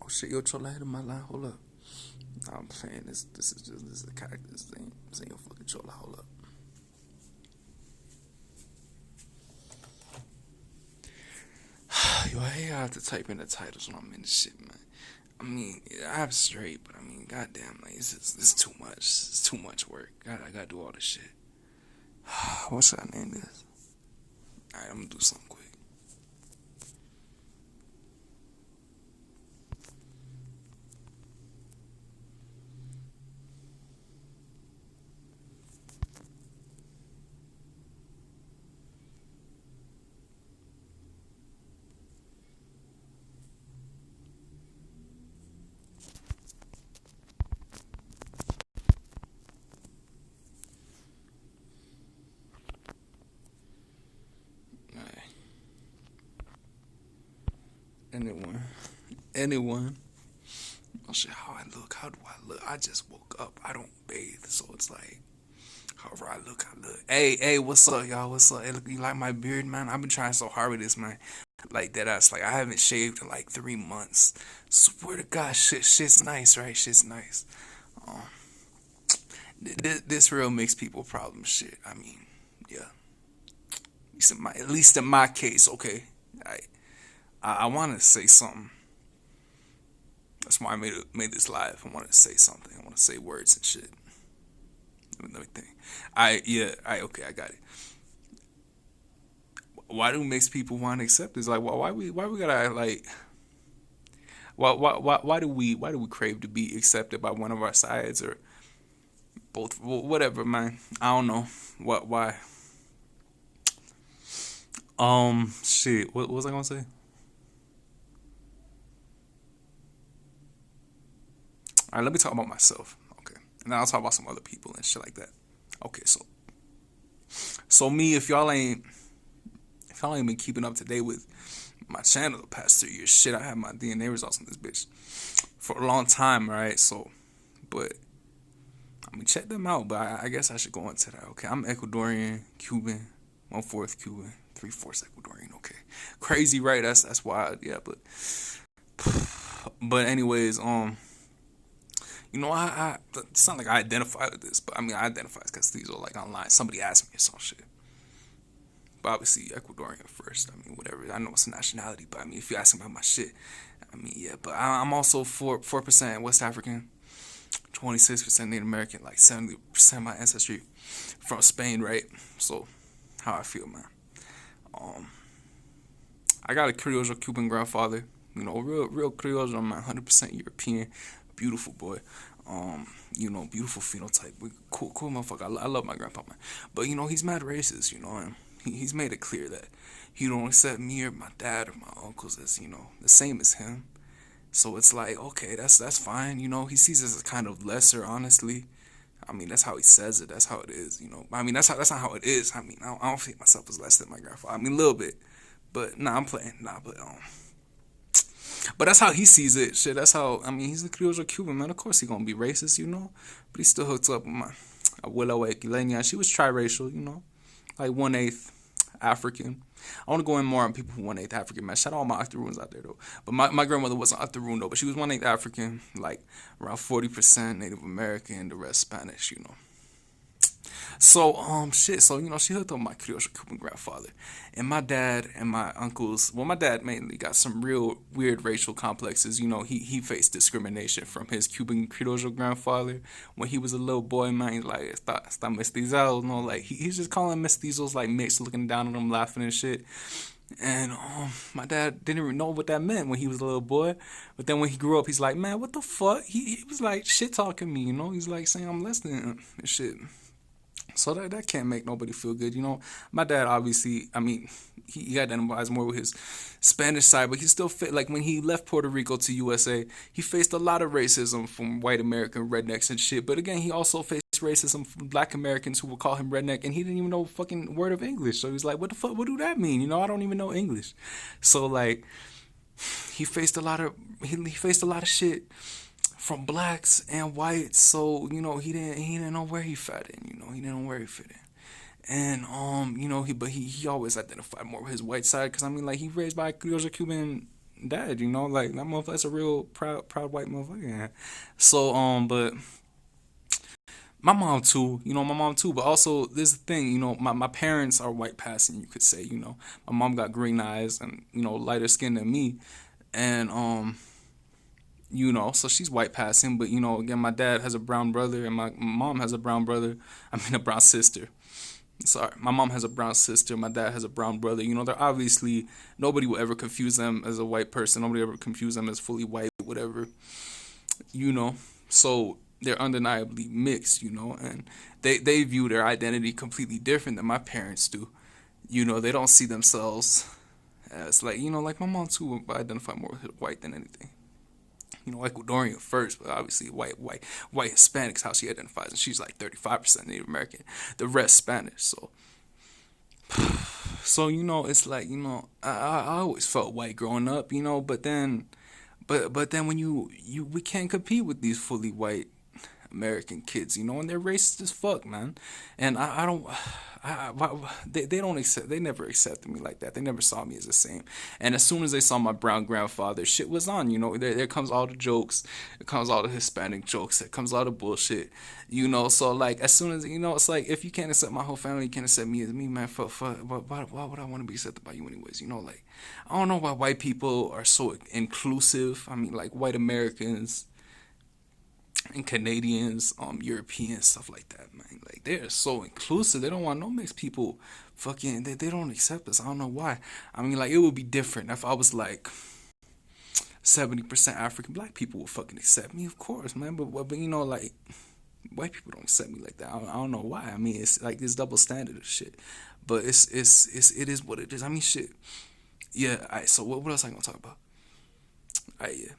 shit, yo, Chola hit in my line. Hold up. Nah, I'm playing. This is a character. This ain't your fucking Chola. Hold up. Yo, I hate how I have to type in the titles when I'm in this shit, man. I mean, I'm straight, but I mean, goddamn, like it's too much. It's too much work. I gotta do all this shit. What should I name this? Alright, I'm gonna do something quick. Alright. Anyone. Oh shit, how I look? How do I look? I just woke up. I don't bathe, so it's like, however I look, I look. Hey, what's up, y'all? What's up? Hey, look, you like my beard, man? I've been trying so hard with this, man. Like that ass. Like I haven't shaved in like 3 months. Swear to God, shit's nice, right? Shit's nice. Um, this real makes people problem shit. I mean, yeah. At least in my case, okay. I I wanted to say something. That's why I made this live. I wanted to say something. I want to say words and shit. Let me think. Okay, I got it. Why do mixed people want to accept this? Like, why we gotta like, why do we crave to be accepted by one of our sides or both? Whatever, man. I don't know. Why? Shit. What was I gonna say? All right, let me talk about myself. Okay, and then I'll talk about some other people and shit like that. Okay, so me, if y'all ain't been keeping up to date with my channel the past 3 years, shit, I had my DNA results on this bitch for a long time, right? So, but I mean, check them out. But I guess I should go into that. Okay, I'm Ecuadorian, Cuban, 1/4 Cuban, 3/4 Ecuadorian. Okay, crazy, right? That's wild. Yeah, but anyways, it's not like I identify with this, but I mean, I identify because these are like online. Somebody asked me or some shit. But obviously, Ecuadorian first. I mean, whatever. I know it's a nationality, but I mean, if you ask me about my shit, I mean, yeah. But I'm also 4% West African, 26% Native American, like 70% of my ancestry from Spain, right? So, how I feel, man. Um, I got a Creole Cuban grandfather. Real Creole. I'm 100% European. Beautiful boy. Beautiful phenotype. Cool motherfucker. I love my grandpa, man. But he's mad racist. And he's made it clear that he don't accept me or my dad or my uncles as the same as him. So it's like, okay, that's fine. He sees us as kind of lesser, honestly. I mean, that's how he says it. That's how it is. I mean, that's not how it is. I mean, I don't think myself as less than my grandfather. I mean, a little bit, but nah, I'm playing. Nah, but that's how he sees it. Shit, that's how. I mean, he's a Creole Cuban, man. Of course, he gonna be racist. But he still hooks up with my abuela Equilenia. She was triracial, like 1/8 African. I want to go in more on people who 1/8 African, man. Shout out all my Octoroons out there, though. But my grandmother wasn't Octoroon, though. But she was 1/8 African, like around 40% Native American, the rest Spanish. So, shit. So, she hooked up with my Creole Cuban grandfather. And my dad and my uncles, well, my dad mainly got some real weird racial complexes. He faced discrimination from his Cuban Creole grandfather when he was a little boy, man. He's like, está mestizado, like, he's just calling mestizos, like, mixed, looking down on them, laughing and shit. And my dad didn't even know what that meant when he was a little boy. But then when he grew up, he's like, man, what the fuck? He was like shit talking me. He's like saying I'm less than him and shit. So that can't make nobody feel good. My dad obviously, I mean, he identifies more with his Spanish side, but he still fit. Like when he left Puerto Rico to USA, he faced a lot of racism from white American rednecks and shit. But again, he also faced racism from black Americans who would call him redneck, and he didn't even know a fucking word of English. So he's like, what the fuck? What do that mean? I don't even know English. So like, he faced a lot of he faced a lot of shit from blacks and whites. So he didn't know where he fit in. He didn't know where he fit in. And he always identified more with his white side because I mean like he raised by a Creole Cuban dad. You know, like that motherfucker's a real proud white motherfucker. Yeah. So but my mom too. You know, my mom too. But also, there's the thing. You know, my parents are white passing. You could say. You know, my mom got green eyes and lighter skin than me, and so she's white passing. But again, my dad has a brown brother, and my mom has a brown brother. I mean, a brown sister. Sorry, my mom has a brown sister. My dad has a brown brother. They're obviously nobody will ever confuse them as a white person. Nobody ever confuse them as fully white, whatever. You know, so they're undeniably mixed. And they view their identity completely different than my parents do. They don't see themselves as like my mom too. But identify more with white than anything. Ecuadorian first, but obviously white Hispanics how she identifies, and she's like 35% Native American, the rest Spanish. So it's like I always felt white growing up, but then when you we can't compete with these fully white American kids, and they're racist as fuck, man. And I don't, they don't accept, they never accepted me like that. They never saw me as the same. And as soon as they saw my brown grandfather, shit was on, there comes all the jokes, it comes all the Hispanic jokes, it comes all the bullshit, So like, as soon as, it's like, if you can't accept my whole family, you can't accept me as me, man, why would I want to be accepted by you anyways? Like, I don't know why white people are so inclusive. I mean, like, white Americans, and Canadians, Europeans, stuff like that, man. Like they're so inclusive. They don't want no mixed people. Fucking, they don't accept us. I don't know why. I mean, like it would be different if I was like 70% African. Black people would fucking accept me, of course, man. But like white people don't accept me like that. I don't know why. I mean, it's like this double standard of shit. But it is what it is. I mean, shit. Yeah. Alright. So what else I gonna talk about? Alright. Yeah.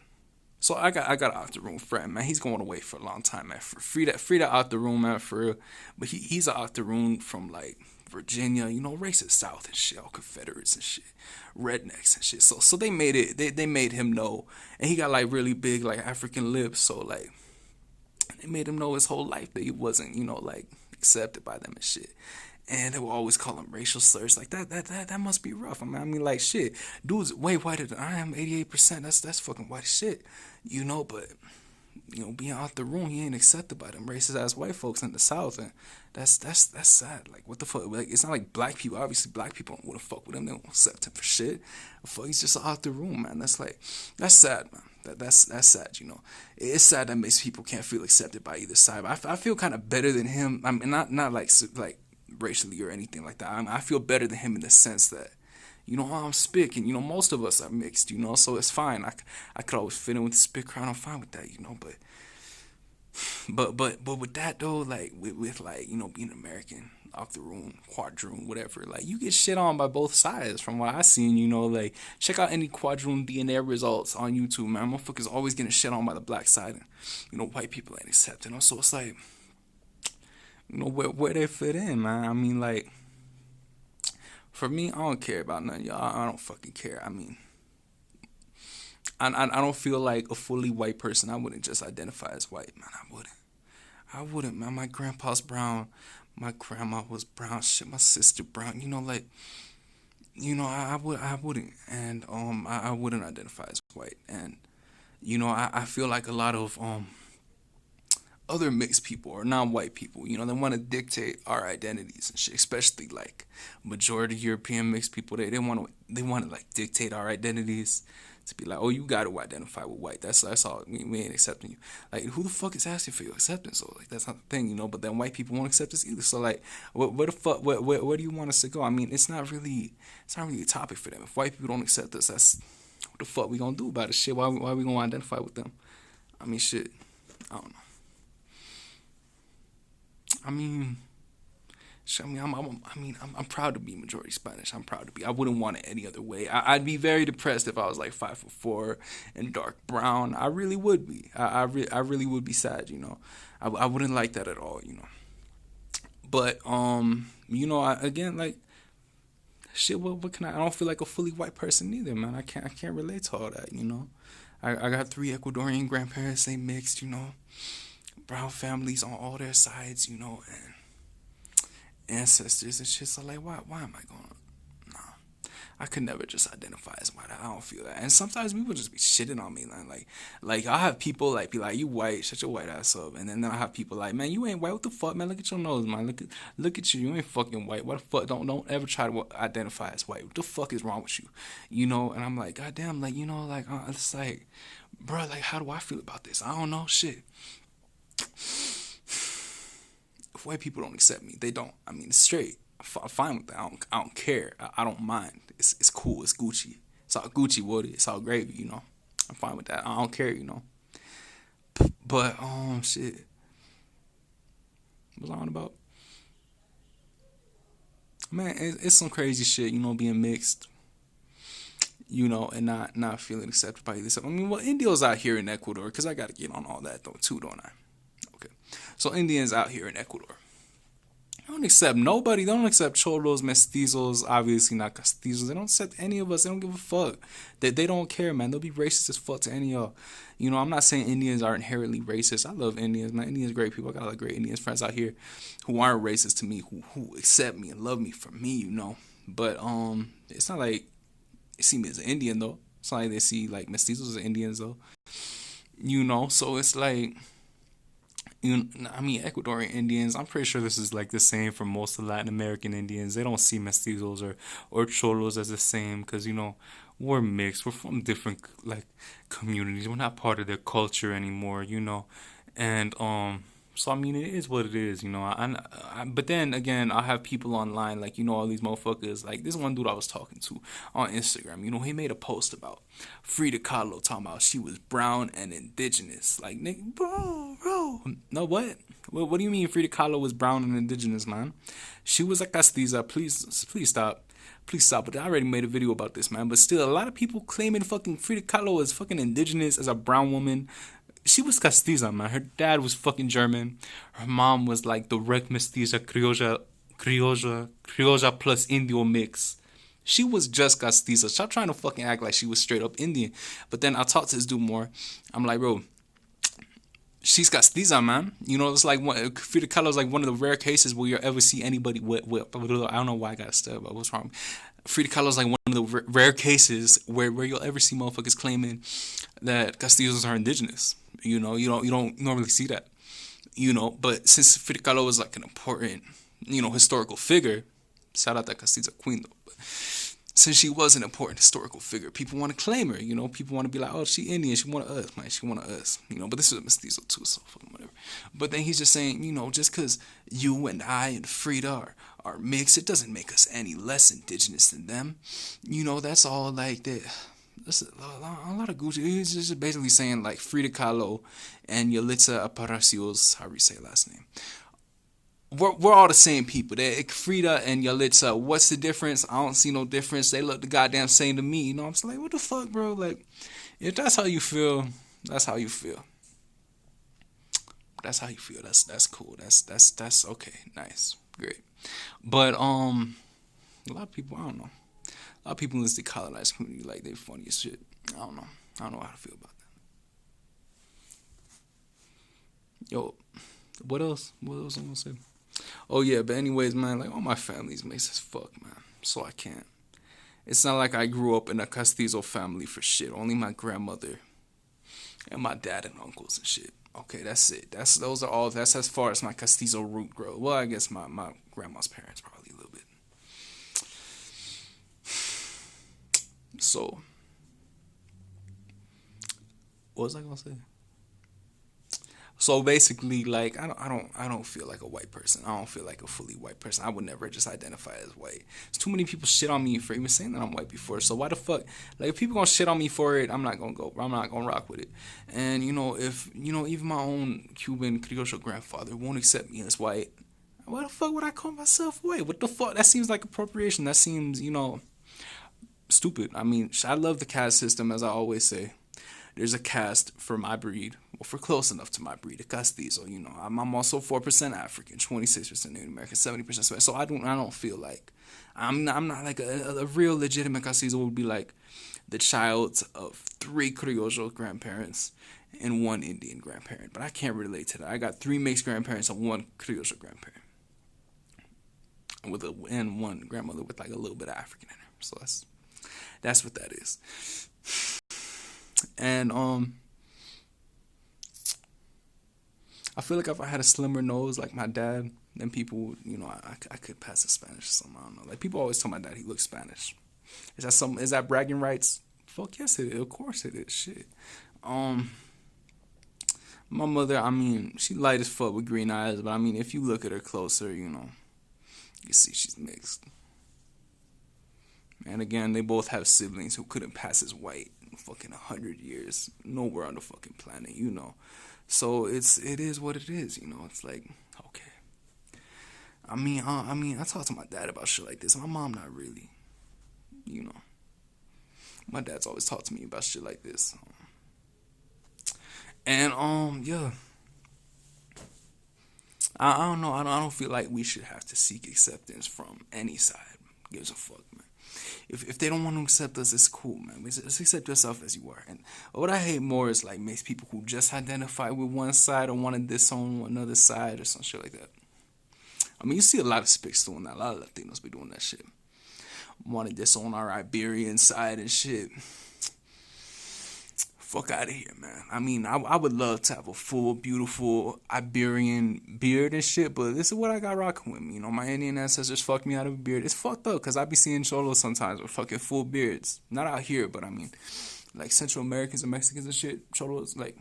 So I got an out the room friend, man. He's going away for a long time, man. Free that out the room, man, for real. But he's out the room from like Virginia, racist South and shit, all Confederates and shit, rednecks and shit. So they made it. They made him know, and he got like really big like African lips. So like they made him know his whole life that he wasn't, like accepted by them and shit. And they will always call him racial slurs like that must be rough. I mean like shit. Dude's way whiter than I am, 88%. That's fucking white as shit. But being out the room, he ain't accepted by them racist ass white folks in the South, and that's sad. Like what the fuck? Like it's not like black people. Obviously, black people don't want to fuck with him. They don't accept him for shit. Fuck, he's just out the room, man. That's sad, man. That's sad. It's sad that makes people can't feel accepted by either side. But I feel kind of better than him. I mean, not like racially or anything like that. I feel better than him in the sense that I'm spick, and most of us are mixed, so it's fine. I could always fit in with the spick crowd. I'm fine with that, but with that though, like with like being American, off the room, quadroon, whatever, like you get shit on by both sides. From what I seen, like check out any quadroon DNA results on YouTube, man. Motherfuckers always getting shit on by the black side, and white people ain't accepting. So it's like where they fit in, man. I mean like. For me, I don't care about none of y'all. I don't fucking care. I mean, I don't feel like a fully white person. I wouldn't just identify as white, man. I wouldn't, man. My grandpa's brown. My grandma was brown. Shit, my sister brown. I wouldn't, and I wouldn't identify as white. And I feel like a lot of other mixed people or non-white people, they want to dictate our identities and shit, especially like majority European mixed people. They want to like dictate our identities to be like, oh, you got to identify with white. That's all. We ain't accepting you. Like, who the fuck is asking for your acceptance? So like, that's not the thing, But then white people won't accept us either. So like, where the fuck, where do you want us to go? I mean, it's not really a topic for them. If white people don't accept us, that's what the fuck we gonna do about it? Shit, why we gonna identify with them? I mean, shit, I don't know. I mean, I'm proud to be majority Spanish. I'm proud to be. I wouldn't want it any other way. I'd be very depressed if I was like 5'4" and dark brown. I really would be. I really would be sad. I wouldn't like that at all. But again, like shit. What can I? I don't feel like a fully white person either, man. I can't relate to all that. I got 3 Ecuadorian grandparents. They mixed. Brown families on all their sides. And ancestors and shit. So like, why am I going? Nah. I could never just identify as white. I don't feel that. And sometimes people just be shitting on me, man. Like I have people like be like, "You white, shut your white ass up," and then I have people like, "Man, you ain't white. What the fuck, man? Look at your nose, man. Look at you. You ain't fucking white. What the fuck? Don't ever try to identify as white. What the fuck is wrong with you? You know?" And I'm like, "God damn, like it's like, bro, like how do I feel about this? I don't know, shit." If white people don't accept me, they don't. I mean, it's straight. I'm fine with that. I don't care. I don't mind. It's cool. It's Gucci. It's all Gucci woody. It's all gravy. I'm fine with that. I don't care. But shit. What's on about? Man, it's some crazy shit. Being mixed. And not feeling accepted by either. I mean, well, Indios out here in Ecuador, because I gotta get on all that though too, don't I? Okay. So Indians out here in Ecuador. They don't accept nobody. They don't accept cholos, mestizos, obviously not castizos. They don't accept any of us. They don't give a fuck. They don't care, man. They'll be racist as fuck to any of y'all. I'm not saying Indians are inherently racist. I love Indians, man. Indians great people. I got a lot of great Indians friends out here who aren't racist to me, who accept me and love me for me. But it's not like they see me as an Indian though. It's not like they see like mestizos as Indians though. So it's like Ecuadorian Indians, I'm pretty sure this is like the same for most of Latin American Indians. They don't see mestizos or cholos as the same because, we're mixed. We're from different like communities. We're not part of their culture anymore. And so I mean, it is what it is. But then again, I have people online like all these motherfuckers. Like this one dude I was talking to on Instagram. He made a post about Frida Kahlo talking about she was brown and indigenous. Like nigga, bro. No, what? What do you mean Frida Kahlo was brown and indigenous, man? She was a castiza. Please stop. Please stop. But I already made a video about this, man. But still, a lot of people claiming fucking Frida Kahlo as fucking indigenous, as a brown woman. She was castiza, man. Her dad was fucking German. Her mom was like the red mestiza criolla plus Indio mix. She was just castiza. Stop trying to fucking act like she was straight up Indian. But then I talked to this dude more. I'm like, bro, she's castiza, man. It's like Frida Kahlo is like one of the rare cases where you ever see anybody with I don't know why I got stuck, but what's wrong? Frida Kahlo is like one of the rare cases where you'll ever see motherfuckers claiming that castizos are indigenous. You don't normally see that. But since Frida Kahlo was like an important, historical figure, shout out that castiza queen though. But since she was an important historical figure, people want to claim her. People want to be like, oh, she Indian, she one of us, man, she one of us. But this is a mestizo too, so fucking whatever. But then he's just saying, just because you and I and Frida are mixed, it doesn't make us any less indigenous than them. That's all like that. That's a lot of Gucci. He's just basically saying like Frida Kahlo and Yalitza Aparicio, however you say her last name. We're all the same people. Frida and Yalitza, what's the difference? I don't see no difference. They look the goddamn same to me. I'm just like, what the fuck, bro? Like, if that's how you feel, that's how you feel. That's how you feel. That's cool. That's okay. Nice. Great. But a lot of people, I don't know. A lot of people in this decolonized community like they funny as shit. I don't know how to feel about that. Yo, what else? What else I'm gonna say? Oh yeah, but anyways, man, like all my family's mixed as fuck, man. So I can't. It's not like I grew up in a castizo family for shit. Only my grandmother and my dad and uncles and shit. Okay, that's it. That's as far as my castizo root grows. Well, I guess my grandma's parents probably a little bit. So, what was I gonna say? So basically, like I don't feel like a white person. I don't feel like a fully white person. I would never just identify as white. There's too many people shit on me for even saying that I'm white before. So why the fuck? Like if people gonna shit on me for it, I'm not gonna rock with it. And if even my own Cuban Criollo grandfather won't accept me as white, why the fuck would I call myself white? What the fuck? That seems like appropriation. That seems stupid. I mean, I love the caste system, as I always say. There's a caste for my breed, well, for close enough to my breed, a castizo. I'm also 4% African, 26% Native American, 70% Spanish. So I don't feel like I'm not like a real legitimate castizo would be like the child of 3 Criollo grandparents and 1 Indian grandparent. But I can't relate to that. I got 3 mixed grandparents and 1 Criollo grandparent, and 1 grandmother with like a little bit of African in her. So That's what that is. And I feel like if I had a slimmer nose like my dad, then people, I could pass the Spanish or something. I don't know. Like people always tell my dad he looks Spanish. Is that bragging rights? Fuck yes it is. Of course it is. Shit. Um, my mother, I mean, she light as fuck with green eyes, but I mean, if you look at her closer, you see she's mixed. And again, they both have siblings who couldn't pass as white in fucking 100 years, nowhere on the fucking planet. So it is what it is. It's like, okay. I talk to my dad about shit like this. My mom not really. You know, my dad's always talked to me about shit like this. And yeah, I don't know. I don't feel like we should have to seek acceptance from any side. Gives a fuck, man. If they don't want to accept us, it's cool, man. Just accept yourself as you are. And what I hate more is like makes people who just identify with one side or want to disown another side or some shit like that. I mean, you see a lot of spics doing that. A lot of Latinos be doing that shit. Want to disown our Iberian side and shit. Fuck out of here, man. I mean, I would love to have a full, beautiful Iberian beard and shit, but this is what I got rocking with me. My Indian ancestors fucked me out of a beard. It's fucked up, because I be seeing cholos sometimes with fucking full beards. Not out here, but I mean, like Central Americans and Mexicans and shit, cholos, like,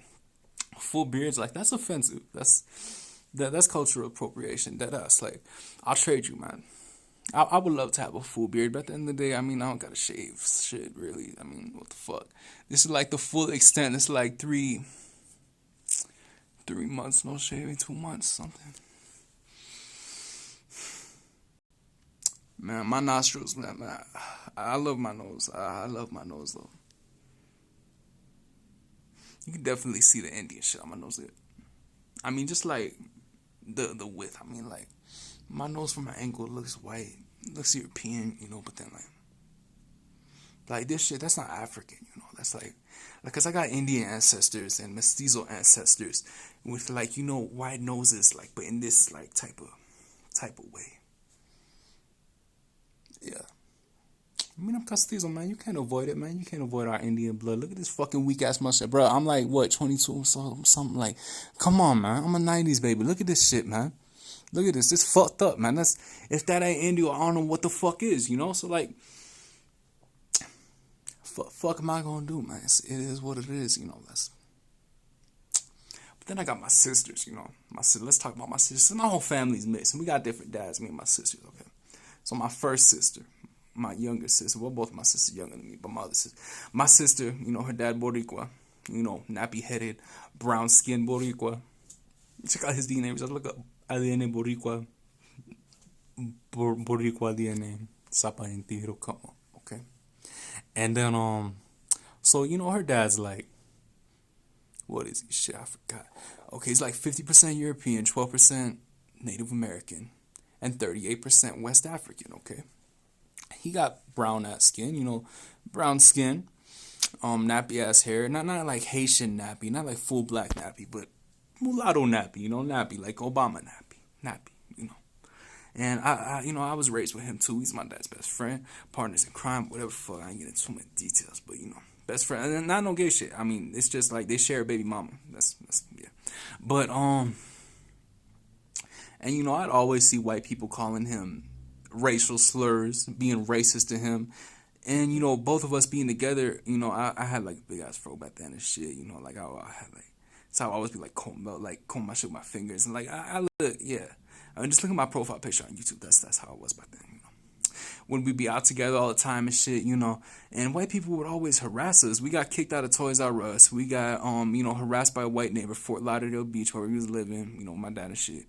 full beards, like, that's offensive. That's cultural appropriation. That's like, I'll trade you, man. I would love to have a full beard, but at the end of the day, I mean, I don't gotta shave shit, really. I mean, what the fuck? This is like the full extent. It's like 3 months no shaving, 2 months, something. Man, my nostrils, man. I love my nose. I love my nose, though. You can definitely see the Indian shit on my nose there. I mean, just like the width. I mean, like, my nose from my angle looks white, looks European, but then like this shit, that's not African. That's like, cause I got Indian ancestors and mestizo ancestors with like, wide noses, like, but in this like type of way. Yeah. I mean, I'm Castizo, man. You can't avoid it, man. You can't avoid our Indian blood. Look at this fucking weak ass mustache, bro. I'm like, what, 22, so something like, come on, man. I'm a 90s baby. Look at this shit, man. Look at this. It's fucked up, man. If that ain't India, I don't know what the fuck is. So like, fuck am I gonna do, man? It is what it is. That's. But then I got my sisters. Let's talk about my sisters. My whole family's mixed, and we got different dads. Me and my sisters. Okay. So my first sister, my younger sister. Well, both my sisters younger than me, but my sister. Her dad Boricua. Nappy headed, brown skinned Boricua. Check out his DNA. Just look up ADN Boricua. Boricua DNA. Sapa Entero. Come on. Okay. And then, so, her dad's like, what is he? Shit, I forgot. Okay, he's like 50% European, 12% Native American, and 38% West African, okay? He got brown ass skin, brown skin, nappy ass hair, not like Haitian nappy, not like full black nappy, but mulatto nappy, nappy, like Obama nappy. And I was raised with him too. He's my dad's best friend, partners in crime, whatever. Fuck, I ain't getting too many details, but best friend. And not no gay shit. I mean, it's just like they share a baby mama. That's yeah. But and I'd always see white people calling him racial slurs, being racist to him. And both of us being together, I had like a big ass fro back then and shit. Like I had like, so I always be like comb my shit with my fingers and like I look, yeah. I mean, just look at my profile picture on YouTube. That's how it was back then. When we be out together all the time and shit, and white people would always harass us. We got kicked out of Toys R Us. We got harassed by a white neighbor, Fort Lauderdale Beach, where we was living. My dad and shit,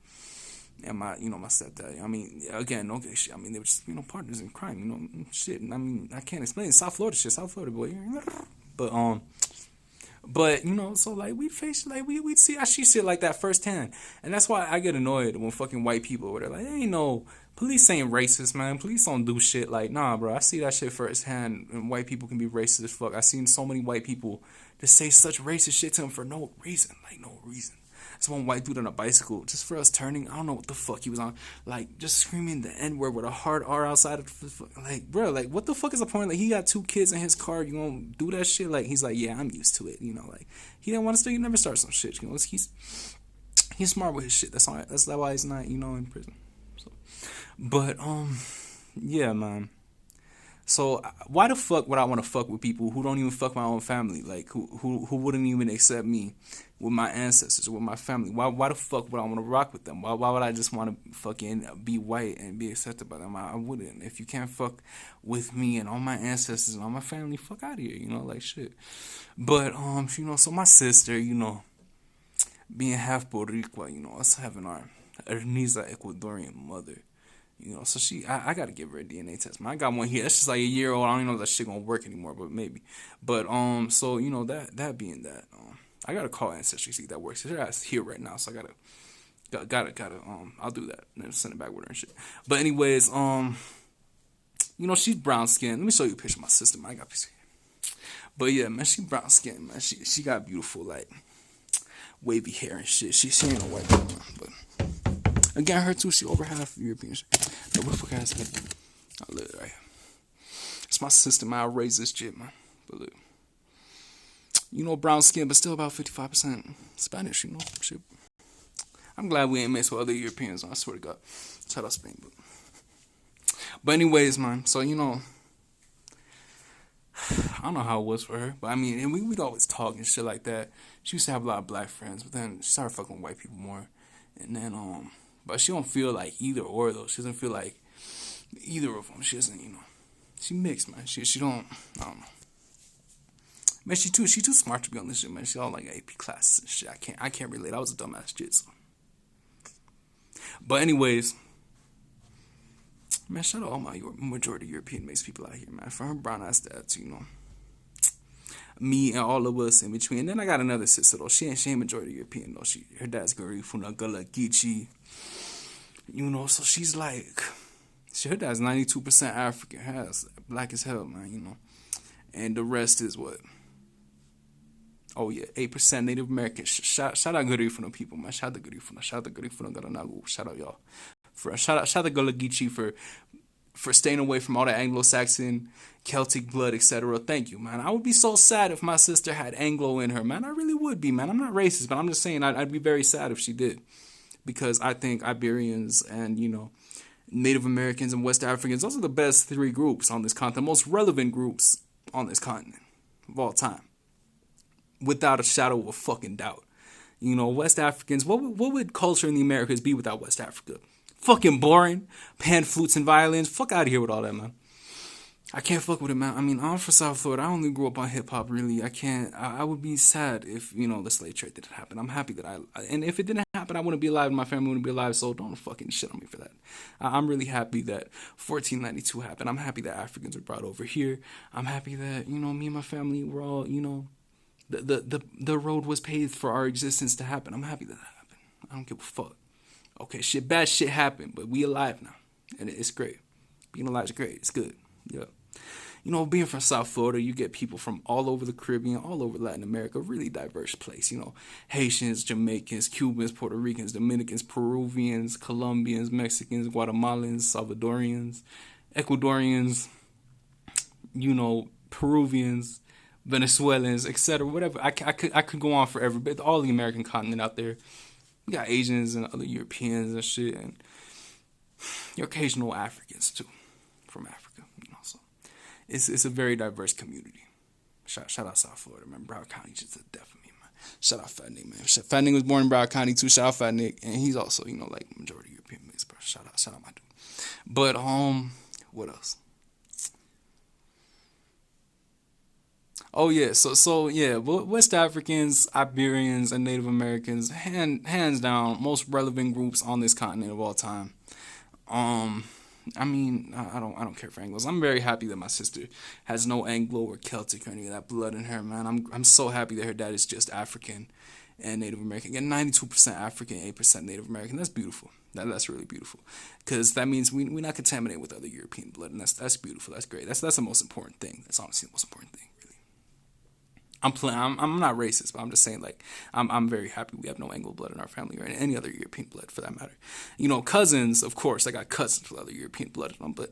and my my stepdad. I mean, again, no gay shit. I mean, they were just partners in crime. Shit. And I mean, I can't explain it. South Florida shit. South Florida boy. But so like we face like we see I see shit like that firsthand, and that's why I get annoyed when fucking white people they're like, ain't no police ain't racist, man. Police don't do shit. Like, nah, bro. I see that shit firsthand, and white people can be racist as fuck. I seen so many white people just say such racist shit to them for no reason, like no reason. This one white dude on a bicycle, just for us turning. I don't know what the fuck he was on, like just screaming the N word with a hard R outside of the, like, bro, like what the fuck is the point? Like he got 2 kids in his car, you gonna do that shit? Like he's like, yeah, I'm used to it, you know, like he didn't want to start. He never start some shit, you know. He's smart with his shit. That's all. That's why he's not, you know, in prison. So, but yeah, man. So why the fuck would I want to fuck with people who don't even fuck my own family? Like who wouldn't even accept me with my ancestors, with my family? Why the fuck would I want to rock with them? Why would I just want to fucking be white and be accepted by them? I wouldn't. If you can't fuck with me and all my ancestors and all my family, fuck out of here. You know, like shit. But you know, so my sister, you know, being half Boricua, you know, us having our Erniza Ecuadorian mother. You know, so I gotta give her a DNA test. Man, I got one here. That's just like a year old. I don't even know if that shit gonna work anymore, but maybe. But so you know that being that, I gotta call Ancestry, see if that works. Her ass here right now, so I gotta I'll do that and then send it back with her and shit. But anyways, you know, she's brown skinned. Let me show you a picture of my sister, man. I got a picture. But yeah, man, she brown skinned, man. She got beautiful like wavy hair and shit. She ain't no white girl, man, but. Again, her too. She over half European. No, what the fuck has it? I look right here. It's my sister, man. I raised this shit, man. But look, you know, brown skin, but still about 55% Spanish. You know, shit. I'm glad we ain't mixed with other Europeans. I swear to God. Shout out Spain, but anyways, man. So you know, I don't know how it was for her, but I mean, and we'd always talk and shit like that. She used to have a lot of black friends, but then she started fucking with white people more, and then but she don't feel like either or though. She doesn't feel like either of them. She doesn't, you know. She mixed, man. She don't. I don't know. Man, she too smart to be on this shit, man. She all like AP classes and shit. I can't relate. I was a dumbass shit. So. But anyways, man, shout out all my majority European mixed people out here, man. From her brown ass dad to, you know, me and all of us in between. And then I got another sister though. She ain't majority European though. Her dad's Guri Funagala Gichi. You know, so she's like, her dad's 92% African, has black as hell, man, you know. And the rest is what? Oh yeah, 8% Native American. Shout out Guri for the people, man. Shout out Guri for Garanagu. Shout out y'all. Shout out Gulagichi for staying away from all the Anglo-Saxon, Celtic blood, etc. Thank you, man. I would be so sad if my sister had Anglo in her, man. I really would be, man. I'm not racist, but I'm just saying I'd be very sad if she did. Because I think Iberians and, you know, Native Americans and West Africans, those are the best 3 groups on this continent, most relevant groups on this continent of all time. Without a shadow of a fucking doubt. You know, West Africans, what would culture in the Americas be without West Africa? Fucking boring. Pan flutes and violins. Fuck out of here with all that, man. I can't fuck with it, man. I mean, I'm from South Florida. I only grew up on hip-hop, really. I would be sad if, you know, the slave trade didn't happen. I'm happy that and if it didn't happen, I wouldn't be alive and my family wouldn't be alive, so don't fucking shit on me for that. I'm really happy that 1492 happened. I'm happy that Africans were brought over here. I'm happy that, you know, me and my family were all, you know, the road was paved for our existence to happen. I'm happy that happened. I don't give a fuck. Okay, bad shit happened, but we alive now. And it's great. Being alive is great. It's good. Yeah. You know, being from South Florida, you get people from all over the Caribbean, all over Latin America, really diverse place. You know, Haitians, Jamaicans, Cubans, Puerto Ricans, Dominicans, Peruvians, Colombians, Mexicans, Guatemalans, Salvadorians, Ecuadorians, you know, Peruvians, Venezuelans, etc. Whatever. I could go on forever, but all the American continent out there. We got Asians and other Europeans and shit, and your occasional Africans too, from Africa. You know, so it's a very diverse community. Shout out South Florida, man. Broward County just a death of me, man. Shout out Fat Nick, man. Fat Nick was born in Broward County too. Shout out Fat Nick, and he's also, you know, like majority European mix, bro. Shout out my dude. But what else? Oh yeah, so yeah, West Africans, Iberians, and Native Americans, hands down, most relevant groups on this continent of all time. I mean, I don't care for Anglos. I'm very happy that my sister has no Anglo or Celtic or any of that blood in her, man. I'm so happy that her dad is just African and Native American. Again, 92% African, 8% Native American. That's beautiful. That's really beautiful, because that means we're not contaminated with other European blood, and that's beautiful. That's great. That's the most important thing. That's honestly the most important thing. I'm not racist, but I'm just saying like I'm very happy we have no Anglo blood in our family or any other European blood for that matter. You know, cousins, of course, I got cousins with other European blood in them, but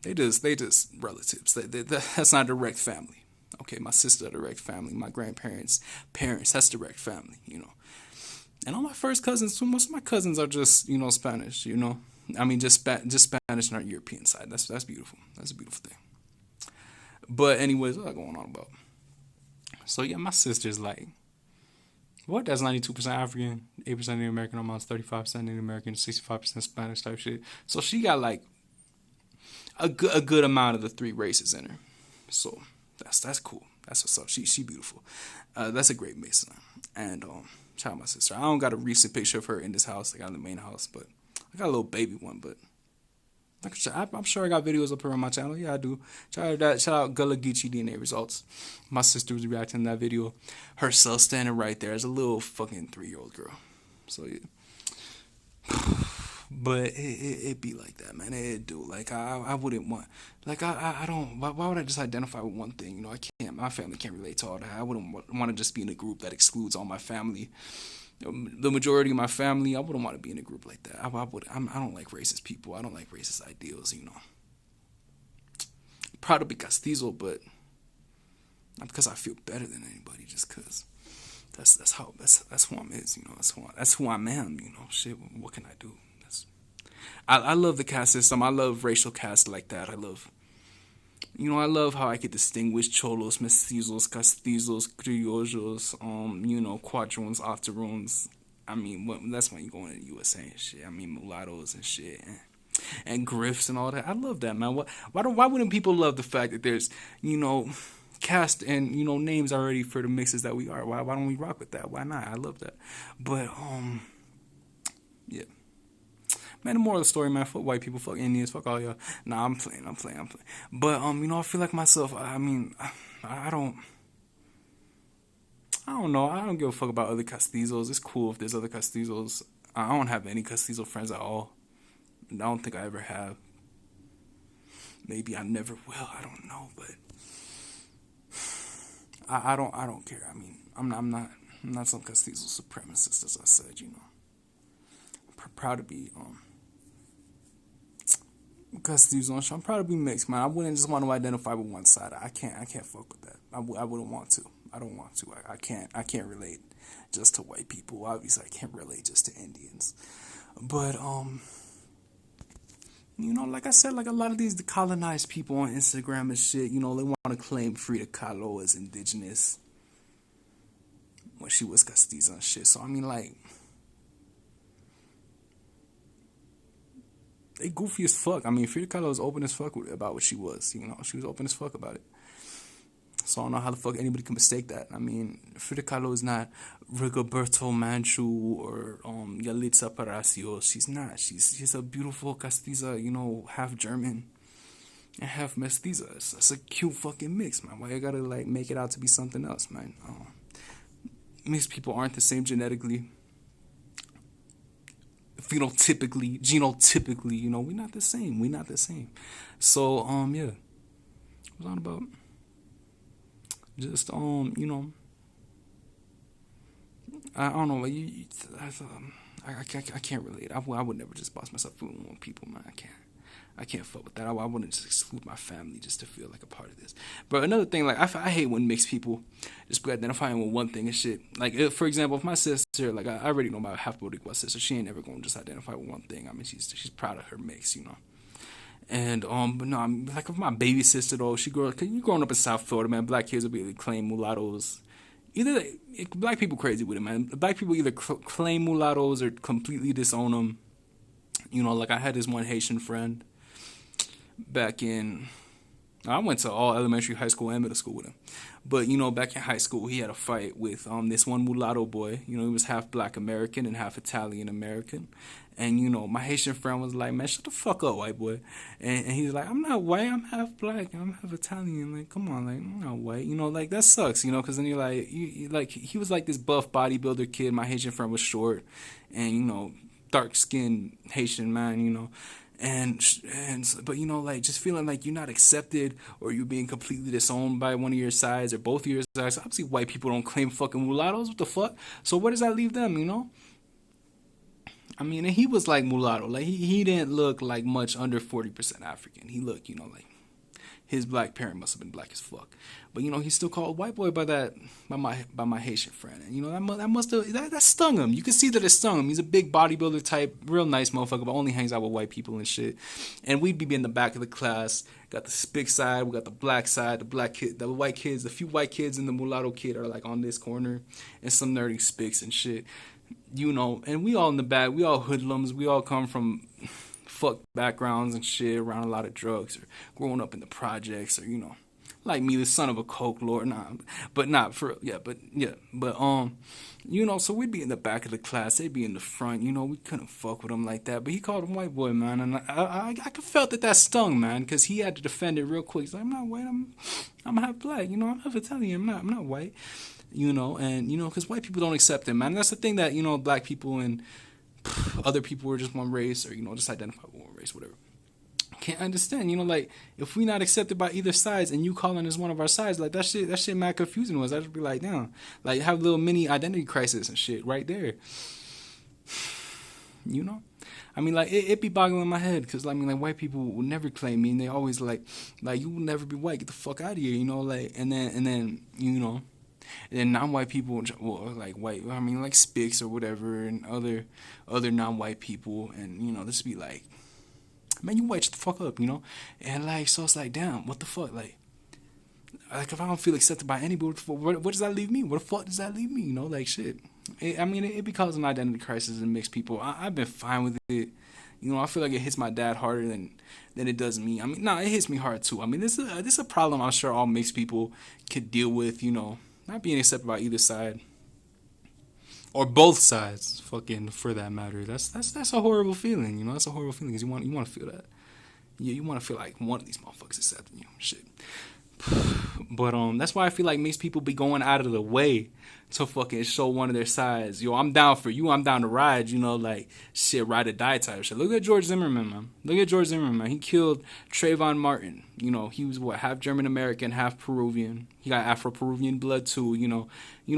they just relatives. That's not direct family. Okay, my sister direct family, my grandparents, parents, that's direct family. You know, and all my first cousins, most of my cousins are just Spanish. You know, I mean just Spanish on our European side. That's beautiful. That's a beautiful thing. But anyways, what am I going on about? So yeah, my sister's like, what? That's 92% African, 8% Native American, almost 35% Native American, 65% Spanish type shit. So she got like a good amount of the three races in her. So that's cool. That's what's up. She beautiful. That's a great Mason. And shout out my sister. I don't got a recent picture of her in this house. I got in the main house, but I got a little baby one. But I'm sure I got videos up here on my channel. Yeah, I do. Shout out Gullah Geechee DNA results. My sister was reacting to that video. Herself standing right there as a little fucking 3-year-old girl. So yeah. But it be like that, man. It do. Like I wouldn't want. Like I don't. Why would I just identify with one thing? You know, I can't. My family can't relate to all that. I wouldn't want to just be in a group that excludes all my family. The majority of my family, I wouldn't want to be in a group like that. I don't like racist people. I don't like racist ideals. You know, proud to be castizo, but not because I feel better than anybody. Just because that's who I'm is. You know, that's who I am. You know, shit. What can I do? I love the caste system. I love racial caste like that. I love how I could distinguish cholos, mestizos, castizos, criollos, quadroons, octoroons. I mean, that's when you go into the USA and shit. I mean, mulattoes and shit, and griffs and all that. I love that, man. Why wouldn't people love the fact that there's, caste and names already for the mixes that we are? Why don't we rock with that? Why not? I love that. But yeah. Man, the moral of the story, man, fuck white people, fuck Indians, fuck all y'all. Nah, I'm playing. But, I feel like myself, I don't know. I don't give a fuck about other castizos. It's cool if there's other castizos. I don't have any castizo friends at all. I don't think I ever have. Maybe I never will. I don't know, but I don't care. I mean, I'm not some castizo supremacist, as I said, I'm proud to be, Castizo. I'm proud to be mixed, man. I wouldn't just want to identify with one side. I can't fuck with that. I wouldn't want to. I don't want to. I can't relate just to white people. Obviously, I can't relate just to Indians. But like I said, like a lot of these colonized people on Instagram and shit, they want to claim Frida Kahlo as indigenous when she was castiza and shit. So I mean, like, they goofy as fuck. I mean, Frida Kahlo was open as fuck about what she was. She was open as fuck about it. So I don't know how the fuck anybody can mistake that. I mean, Frida Kahlo is not Rigoberto Menchú or Yalitza Aparicio. She's not. She's a beautiful castiza, half German and half mestiza. It's a cute fucking mix, man. Why you gotta like make it out to be something else, man? Mixed people aren't the same genetically. Phenotypically, genotypically, we're not the same. We're not the same. So, yeah. What was on about? Just, I don't know. I can't relate. I would never just boss myself with one people, man. I can't fuck with that. I wouldn't just exclude my family just to feel like a part of this. But another thing, like, I hate when mixed people just be identifying with one thing and shit. Like, for example, if my sister, like, I already know my half Boricua sister, she ain't never gonna just identify with one thing. I mean, she's proud of her mix, And, but no, I'm like, if my baby sister, though, cause you growing up in South Florida, man, black kids will be able to claim mulattoes. Black people crazy with it, man. Black people either claim mulattoes or completely disown them. Like, I had this one Haitian friend back in, I went to all elementary, high school, and middle school with him. But, back in high school, he had a fight with this one mulatto boy. He was half black American and half Italian American. And, my Haitian friend was like, man, shut the fuck up, white boy. And he was like, I'm not white, I'm half black, I'm half Italian. Like, come on, like, I'm not white. Like, that sucks, because then you're like, he was like this buff bodybuilder kid. My Haitian friend was short and, dark-skinned Haitian man, But like just feeling like you're not accepted or you're being completely disowned by one of your sides or both of your sides. Obviously, white people don't claim fucking mulattoes. What the fuck? So where does that leave them? I mean, and he was like mulatto. Like he didn't look like much under 40% African. He looked, like his black parent must have been black as fuck. But he's still called white boy by my Haitian friend. And that stung him. You can see that it stung him. He's a big bodybuilder type, real nice motherfucker, but only hangs out with white people and shit. And we'd be in the back of the class. Got the big side, we got the black side, the white kids, the few white kids and the mulatto kid are like on this corner, and some nerdy spics and shit. And we all in the back, we all hoodlums, we all come from fuck backgrounds and shit, around a lot of drugs, or growing up in the projects, or like me, the son of a coke lord. But not for so we'd be in the back of the class, they'd be in the front. We couldn't fuck with him like that. But he called him white boy, man, and I felt that stung, man, because he had to defend it real quick. He's like, I'm not white, I'm half black. I'm half Italian. I'm not white. Because white people don't accept it, man. And that's the thing that black people and other people are just one race, or just identify with one race, whatever. Can't understand, like if we not accepted by either sides and you calling us one of our sides, like that shit mad confusing to us. I just be like, damn, like have a little mini identity crisis and shit right there. I mean, like it be boggling my head, because like white people will never claim me, and they always like you will never be white, get the fuck out of here, like and then and then non-white people, well, like white, I mean, like spics or whatever, and other non-white people, and this be like, man, you white, shut the fuck up, and like, so it's like, damn, what the fuck, like if I don't feel accepted by anybody, what does that leave me? What the fuck does that leave me? Like shit. It be causing identity crisis and mixed people. I've been fine with it. I feel like it hits my dad harder than it does me. I mean, no, it hits me hard too. I mean, this is a problem I'm sure all mixed people could deal with. Not being accepted by either side, or both sides, fucking, for that matter. That's a horrible feeling. That's a horrible feeling, because you want to feel that. You want to feel like one of these motherfuckers accepting you. Shit. But that's why I feel like mixed people be going out of the way to fucking show one of their sides. Yo, I'm down for you. I'm down to ride. Like shit, ride or die type shit. Look at George Zimmerman, man. He killed Trayvon Martin. He was half German American, half Peruvian. He got Afro-Peruvian blood too.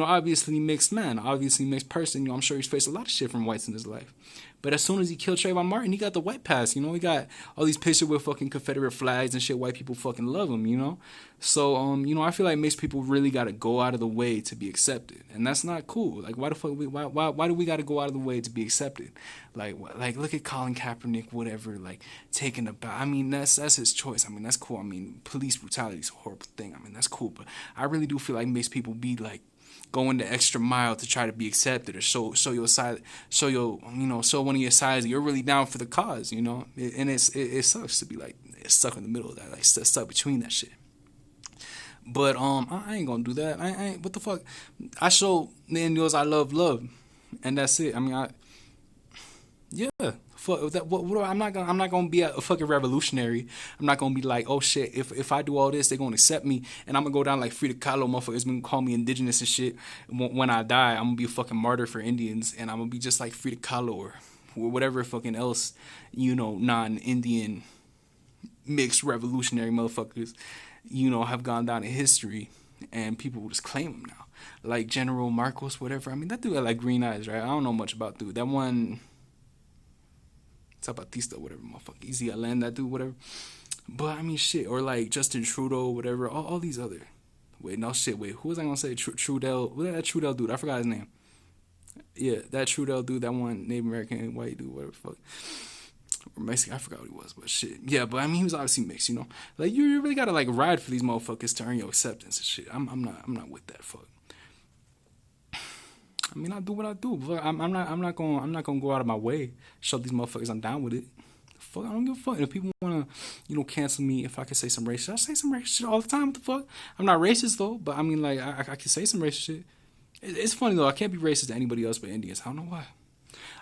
Obviously mixed man, obviously mixed person. I'm sure he's faced a lot of shit from whites in his life. But as soon as he killed Trayvon Martin, he got the white pass. He got all these pictures with fucking Confederate flags and shit. White people fucking love him, So, I feel like mixed people really got to go out of the way to be accepted. And that's not cool. Like, why the fuck, why do we got to go out of the way to be accepted? Like, look at Colin Kaepernick, whatever, like, taking a bow. I mean, that's his choice. I mean, that's cool. I mean, police brutality is a horrible thing. I mean, that's cool. But I really do feel like mixed people be, like, going the extra mile to try to be accepted, or show your side, show one of your sides you're really down for the cause, and it sucks to be like stuck in the middle of that, like stuck between that shit. But I ain't gonna do that. I ain't. What the fuck? I show the Indios I love, and that's it. I mean, yeah. Fuck that. I'm not gonna be a fucking revolutionary. I'm not gonna be like, oh shit, if I do all this, they're gonna accept me, and I'm gonna go down like Frida Kahlo, motherfuckers gonna call me indigenous and shit. When I die, I'm gonna be a fucking martyr for Indians, and I'm gonna be just like Frida Kahlo or whatever fucking else, non-Indian mixed revolutionary motherfuckers, have gone down in history, and people will just claim them now, like General Marcos, whatever. I mean, that dude had like green eyes, right? I don't know much about dude. That one. Zapatista, whatever, motherfucker. Easy Land, that dude, whatever. But I mean, shit. Or like Justin Trudeau, whatever. All these other. Who was I gonna say? Trudell. What that Trudell dude? I forgot his name. Yeah, that Trudell dude, that one Native American white dude, whatever the fuck. Or Mexican, I forgot what he was, but shit. Yeah, but I mean, he was obviously mixed, Like, you really gotta, like, ride for these motherfuckers to earn your acceptance and shit. I'm not with that fuck. I mean, I do what I do. But I'm not gonna go out of my way show these motherfuckers I'm down with it. Fuck, I don't give a fuck. If people wanna, cancel me, if I can say some racist shit, I say some racist shit all the time. What the fuck? I'm not racist though, but I mean, like, I can say some racist shit. It's funny though. I can't be racist to anybody else but Indians. I don't know why.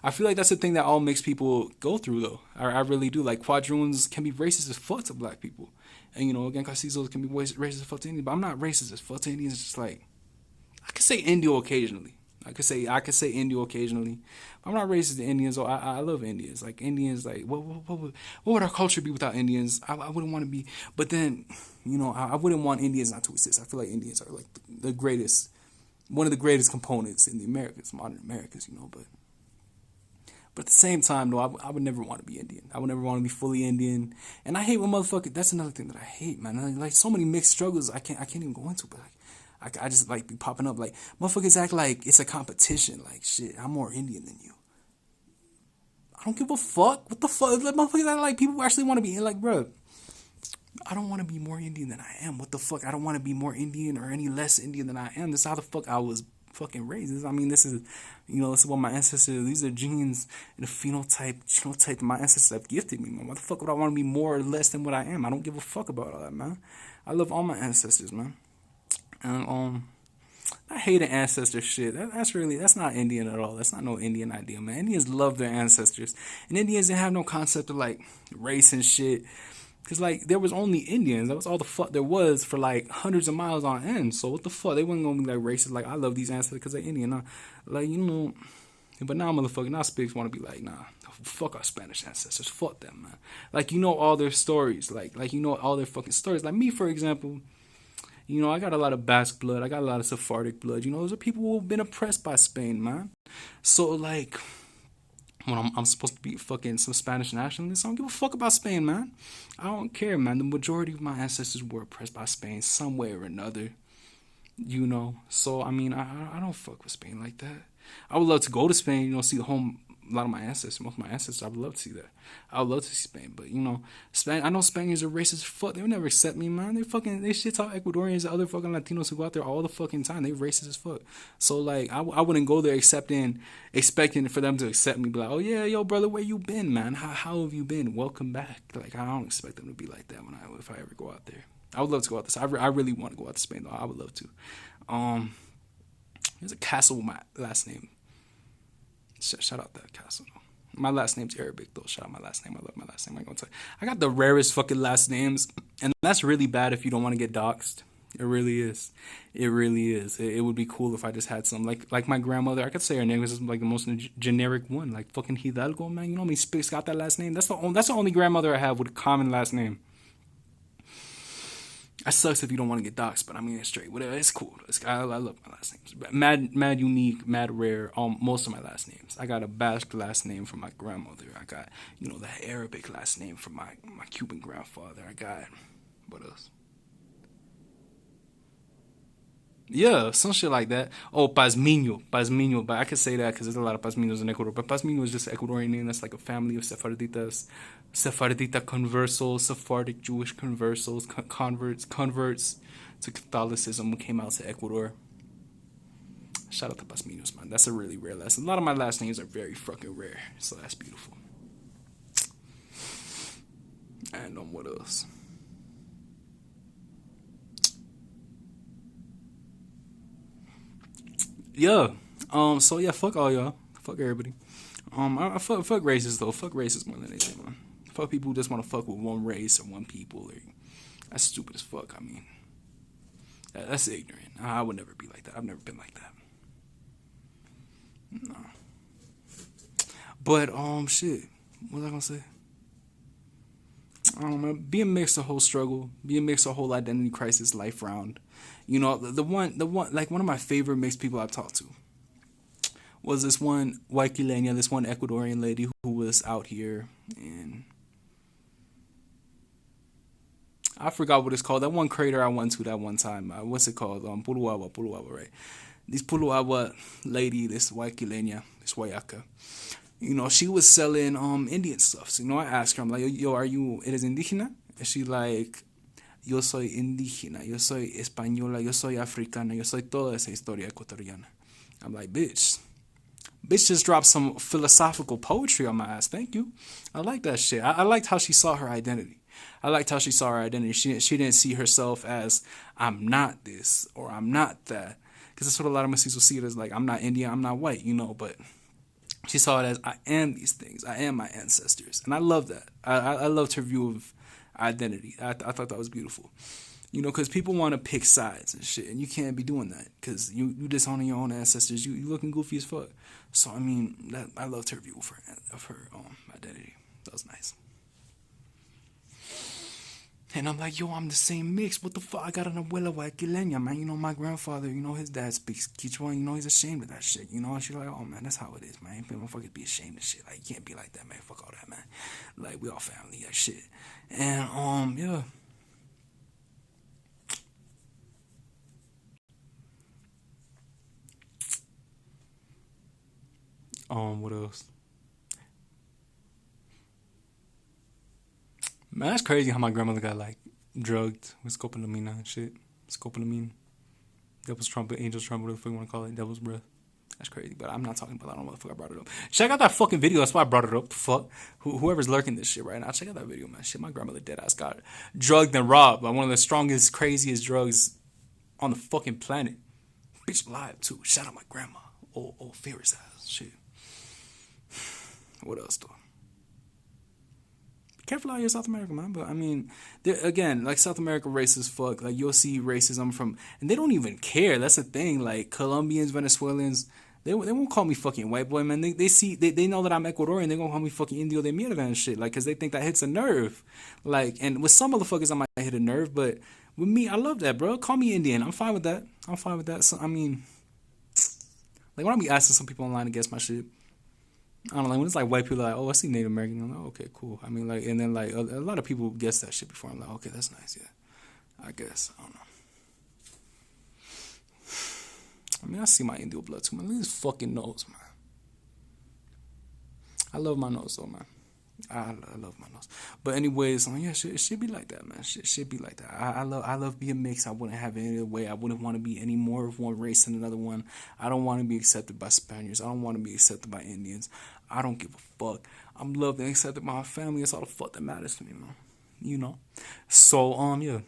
I feel like that's the thing that all mixed people go through though. I really do. Like, quadroons can be racist as fuck to black people, and again, castizos can be racist as fuck to Indians. But I'm not racist as fuck to Indians. It's just like, I can say Indio occasionally. I could say Indio occasionally. I'm not racist to Indians. I love Indians. Like Indians, like what would our culture be without Indians? I wouldn't want to be. But then, I wouldn't want Indians not to exist. I feel like Indians are like the greatest, one of the greatest components in the Americas, modern Americas. But at the same time, though, I would never want to be Indian. I would never want to be fully Indian. And I hate when motherfuckers. That's another thing that I hate, man. Like so many mixed struggles, I can't even go into. But like, I just like be popping up. Like motherfuckers act like it's a competition. Like shit, I'm more Indian than you. I don't give a fuck. What the fuck? Like motherfuckers act like people actually want to be like, bro. I don't want to be more Indian than I am. What the fuck? I don't want to be more Indian or any less Indian than I am. This is how the fuck I was fucking raised. I mean, this is what my ancestors. These are genes and a genotype that my ancestors have gifted me, man. Why the fuck would I want to be more or less than what I am? I don't give a fuck about all that, man. I love all my ancestors, man. And I hate an ancestor shit. That's not Indian at all. That's not no Indian idea, man. Indians love their ancestors, and Indians didn't have no concept of like race and shit. Cause like there was only Indians. That was all the fuck there was for like hundreds of miles on end. So what the fuck? They wasn't gonna be like racist. Like I love these ancestors because they're Indian. Like but now motherfucking now Spigs want to be like nah. Fuck our Spanish ancestors. Fuck them, man. Like all their stories. Like all their fucking stories. Like me for example. I got a lot of Basque blood. I got a lot of Sephardic blood. Those are people who've been oppressed by Spain, man. So like. When I'm supposed to be fucking some Spanish nationalist, I don't give a fuck about Spain, man. I don't care, man. The majority of my ancestors were oppressed by Spain some way or another, So, I mean, I don't fuck with Spain like that. I would love to go to Spain, see the home, a lot of my ancestors, most of my ancestors, I would love to see that. I would love to see Spain, but, Spain. I know Spaniards are racist as fuck. They would never accept me, man. They shit talk Ecuadorians and other fucking Latinos who go out there all the fucking time. They racist as fuck. So, like, I wouldn't go there expecting for them to accept me, be like, oh, yeah, yo, brother, where you been, man? How have you been? Welcome back. Like, I don't expect them to be like that if I ever go out there. I would love to go out there. So I really want to go out to Spain, though. I would love to. There's a castle with my last name. Shout out that castle, though. My last name's Arabic, though. Shout out my last name. I love my last name. I'm gonna tell you. I got the rarest fucking last names, and that's really bad if you don't want to get doxxed. It really is. It really is. It would be cool if I just had some like my grandmother. I could say her name was like the most generic one, like fucking Hidalgo, man. You know how many Spics got that last name? That's the only grandmother I have with a common last name. That sucks if you don't want to get doxxed, but I mean it's straight. Whatever, it's cool. I love my last names. Mad unique, mad rare. Most of my last names. I got a Basque last name from my grandmother. I got the Arabic last name from my Cuban grandfather. I got what else? Yeah, some shit like that. Oh, Pazmiño. But I could say that because there's a lot of Pazmiños in Ecuador. But Pazmiño is just an Ecuadorian name. That's like a family of Sephardita conversos, Sephardic Jewish converts to Catholicism who came out to Ecuador. Shout out to Pazmiños, man. That's a really rare last name. A lot of my last names are very fucking rare. So that's beautiful. And what else? Yeah. So yeah, fuck all y'all. Fuck everybody. I fuck races though. Fuck races more than anything, man. Fuck people who just want to fuck with one race or one people. That's stupid as fuck. I mean, that's ignorant. I would never be like that. I've never been like that. No. But shit. What was I gonna say? I don't know. Being mixed, a whole struggle. Being mixed, a whole identity crisis, life round. The one, like one of my favorite mixed people I've talked to was this one Waikilenia, this one Ecuadorian lady who was out here, and I forgot what it's called. That one crater I went to that one time. What's it called? Puluawa, right? This Puluawa lady, this Waikilenia, this Wayaka. She was selling Indian stuff. So I asked her, I'm like, yo, eres indígena? And she like, yo soy indígena, yo soy española, yo soy africana, yo soy toda esa historia ecuatoriana. I'm like, bitch just dropped some philosophical poetry on my ass. Thank you. I like that shit. I liked how she saw her identity. She didn't see herself as I'm not this or I'm not that. Because that's what a lot of Mestizo see it as, like, I'm not Indian, I'm not white, but she saw it as I am these things. I am my ancestors. And I love that. I loved her view of identity. I thought that was beautiful. You know, because people want to pick sides and shit, and you can't be doing that because you disowning your own ancestors. You looking goofy as fuck. So I mean, that I loved her view of her identity. That was nice. And I'm like, yo, I'm the same mix. What the fuck? I got an abuela huayquileña, man. You know, my grandfather, you know, his dad speaks Quechua. You know, he's ashamed of that shit. You know, and she's like, oh, man, that's how it is, man. Motherfuckers be ashamed of shit. Like, you can't be like that, man. Fuck all that, man. Like, we all family, that shit. And, yeah. What else? Man, that's crazy how my grandmother got, like, drugged with scopolamine and shit. Scopolamine. Devil's trumpet, angel's trumpet, whatever the fuck you want to call it. Devil's breath. That's crazy, but I'm not talking about that. I don't know what the fuck I brought it up. Check out that fucking video. That's why I brought it up. The fuck? Whoever's lurking this shit right now, check out that video, man. Shit, my grandmother dead ass got drugged and robbed by one of the strongest, craziest drugs on the fucking planet. Bitch alive, too. Shout out my grandma. Old Ferris ass. Shit. What else, though? Careful out here, South America, man. But I mean, again, like South America racist fuck. Like you'll see racism from, and they don't even care. That's the thing. Like Colombians, Venezuelans, they won't call me fucking white boy, man. They know that I'm Ecuadorian. They gonna call me fucking Indio de Mierda and shit. Like, cause they think that hits a nerve. Like, and with some motherfuckers, I might hit a nerve, but with me, I love that, bro. Call me Indian. I'm fine with that. I'm fine with that. So I mean, like when I be asking some people online to guess my shit. I don't know, like when it's like white people like, oh, I see Native American. I'm like, okay, cool. I mean, like, and then like a lot of people guess that shit before. I'm like, okay, that's nice, yeah. I guess I don't know. I mean, I see my Indio blood too, man. Look at this fucking nose, man. I love my nose though, man. I love my nose. But anyways, yeah, it should be like that, man. Shit should be like that. I love being mixed. I wouldn't have it any other way. I wouldn't want to be any more of one race than another one. I don't want to be accepted by Spaniards. I don't want to be accepted by Indians. I don't give a fuck. I'm loved and accepted by my family. That's all the fuck that matters to me, man. You know. So yeah.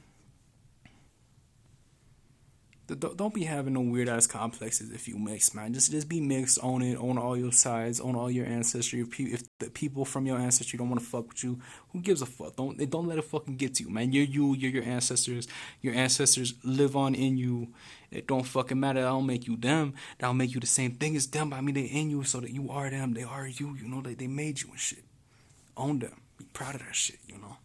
Don't be having no weird ass complexes if you mix, man. Just be mixed, own it, own all your sides, own all your ancestry. If the people from your ancestry don't want to fuck with you, who gives a fuck? Don't let it fucking get to you, man. You're your ancestors. Your ancestors live on in you. It don't fucking matter. That'll make you them. That'll make you the same thing as them. I mean, they in you so that you are them. They are you. You know, they made you and shit. Own them. Be proud of that shit. You know.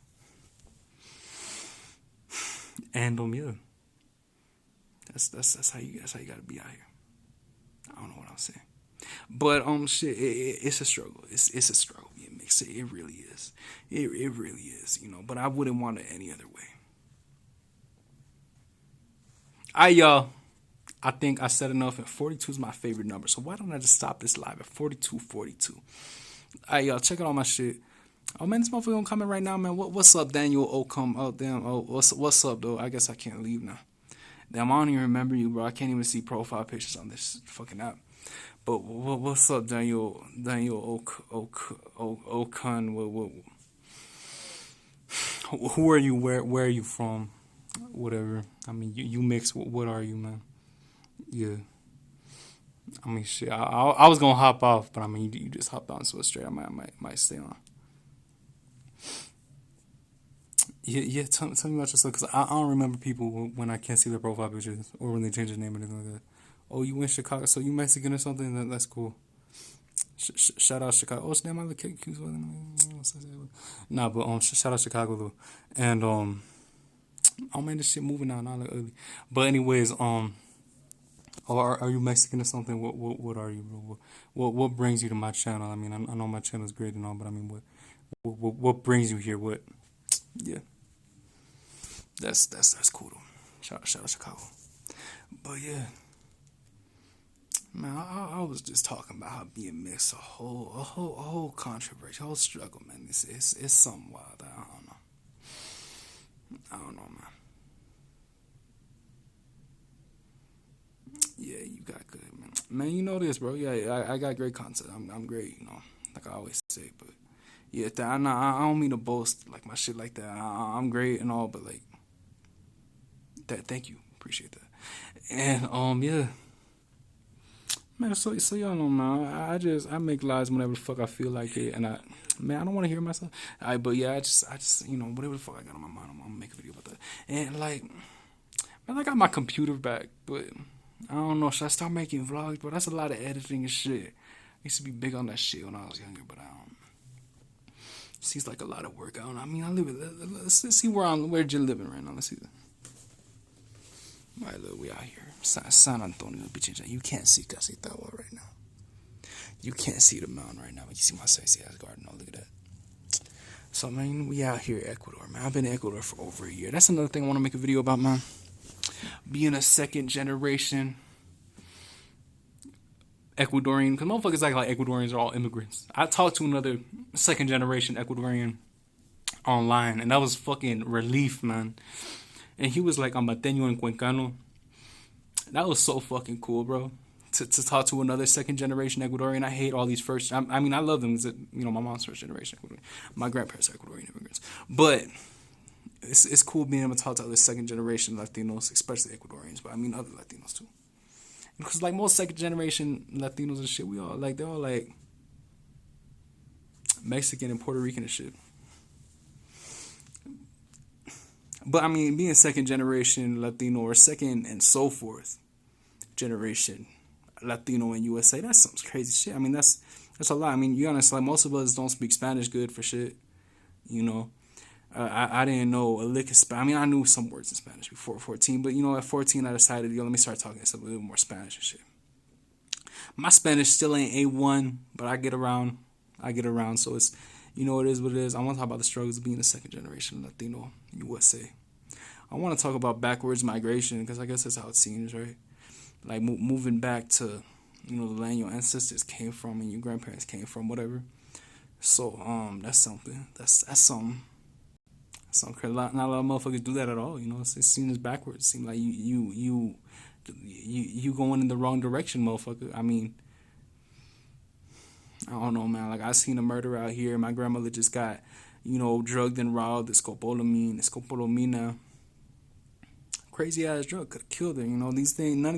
And yeah. That's how you gotta be out here. I don't know what I'm saying, but shit, it's a struggle. It's a struggle being mixed. It really is. It really is. You know, but I wouldn't want it any other way. I think I said enough. And 42 is my favorite number. So why don't I just stop this live at 42:42? Y'all, check out all my shit. Oh man, this motherfucker gonna comment right now, man. What's up, Daniel? Oh come. Oh damn. Oh what's up though? I guess I can't leave now. Damn, I don't even remember you, bro. I can't even see profile pictures on this fucking app. But what's up, Daniel Okun? Who are you? Where are you from? Whatever. I mean, you mix. What are you, man? Yeah. I mean, shit. I was gonna hop off, but I mean, you just hopped on so straight. I might stay on. Yeah. Tell me about yourself, cause I don't remember people when I can't see their profile pictures or when they change their name or anything like that. Oh, you in Chicago, so you Mexican or something? That's cool. Shout out Chicago. Oh, damn, I look cute. Nah, but shout out Chicago though, and oh man, this shit moving now. Not like ugly. But anyways, oh, are you Mexican or something? What are you, bro? What brings you to my channel? I mean, I know my channel is great and all, but I mean, what brings you here? What? Yeah, that's cool though. Shout out Chicago. But yeah. Man, I was just talking about how being mixed a whole controversy, a whole struggle, man. It's something wild. I don't know, man. Yeah, you got good, man. Man, you know this, bro. Yeah, I got great content. I'm great, you know. Like I always say, but yeah, I don't mean to boast like my shit like that. I'm great and all, but like that. Thank you, appreciate that. And yeah. Man, so y'all know, man. I make lies whenever the fuck I feel like it, and I don't want to hear myself. But yeah, I just, whatever the fuck I got on my mind, I'm gonna make a video about that. And like, man, I got my computer back, but I don't know. Should I start making vlogs? But that's a lot of editing and shit. I used to be big on that shit when I was younger, but I don't. Seems like a lot of work. I don't know. I mean, I live it. Let's see where you're living right now. Let's see. All right, look, we out here. San Antonio, bitch. You can't see Casitagua right now. You can't see the mountain right now, but you see my sexy ass garden. Oh, look at that. So, man, we out here, Ecuador, man. I've been in Ecuador for over a year. That's another thing I want to make a video about, man. Being a second generation Ecuadorian, because motherfuckers act like Ecuadorians are all immigrants. I talked to another second generation Ecuadorian online, and that was fucking relief, man. And he was like Ambateño and Cuencano. That was so fucking cool, bro. To talk to another second generation Ecuadorian. I hate all these first. I mean, I love them. My mom's first generation Ecuadorian. My grandparents are Ecuadorian immigrants. But it's cool being able to talk to other second generation Latinos, especially Ecuadorians. But I mean other Latinos too. Because like most second generation Latinos and shit, they're all like Mexican and Puerto Rican and shit. But I mean, being second generation Latino or second and so forth generation Latino in USA, that's some crazy shit. I mean, that's a lot. I mean, you honest, like most of us don't speak Spanish good for shit. I didn't know a lick of Spanish. I mean, I knew some words in Spanish before 14, but at 14 I decided, let me start talking a little more Spanish and shit. My Spanish still ain't A1, but I get around. So it's, it is what it is. I want to talk about the struggles of being a second generation Latino in USA. I want to talk about backwards migration because I guess that's how it seems, right? Like moving back to, the land your ancestors came from and your grandparents came from, whatever. So that's something. That's something. Not a lot of motherfuckers do that at all. It's seen as backwards. It seems like you going in the wrong direction, motherfucker. I mean, I don't know, man. Like, I seen a murder out here. My grandmother just got, drugged and robbed. Scopolamina. Crazy ass drug could have killed her. None of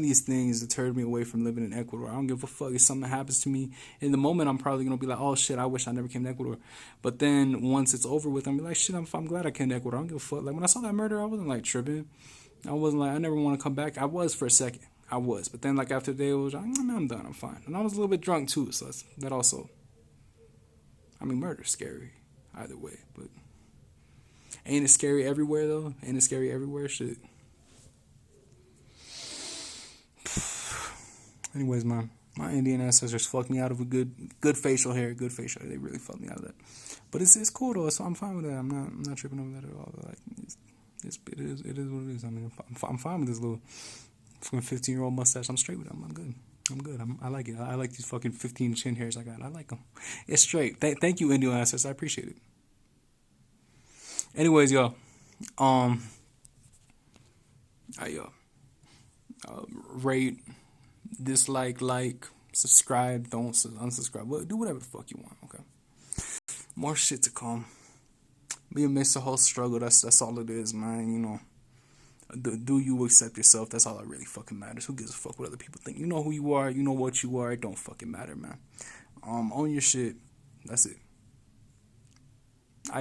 these things deterred me away from living in Ecuador. I don't give a fuck if something happens to me. In the moment, I'm probably gonna be like, oh shit, I wish I never came to Ecuador. But then once it's over with, I'm like, shit, I'm glad I came to Ecuador. I don't give a fuck. Like when I saw that murder, I wasn't like tripping. I wasn't like I never want to come back. I was for a second. I was, but then like after the day, it was like, I'm done. I'm fine. And I was a little bit drunk too, so that also. I mean, murder's scary either way, but ain't it scary everywhere though? Ain't it scary everywhere? Shit. Anyways, man, my Indian ancestors fucked me out of a good facial hair. Good facial hair. They really fucked me out of that. But it's cool though, so I'm fine with that. I'm not tripping over that at all. Like it is what it is. I mean, I'm fine with this little 15-year-old mustache. I'm straight with them. I'm good. I like it. I like these fucking 15 chin hairs I got. I like them. It's straight. Thank you, Indian ancestors. I appreciate it. Anyways, y'all. Rate, dislike, subscribe, don't unsubscribe. Do whatever the fuck you want, okay? More shit to come. Be amidst the whole struggle. That's all it is, man. Do you accept yourself? That's all that really fucking matters. Who gives a fuck what other people think? You know who you are. You know what you are. It don't fucking matter, man. Own your shit. That's it.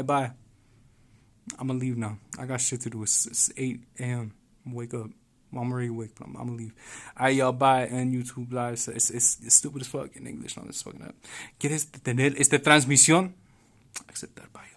Bye. I'm gonna leave now. I got shit to do. It's 8 a.m. Wake up. I'm already awake, but I'm gonna leave. Y'all, bye. And YouTube Live. It's stupid as fuck in English. No, it's fucking up. ¿Quieres tener esta transmisión? Aceptar, bye.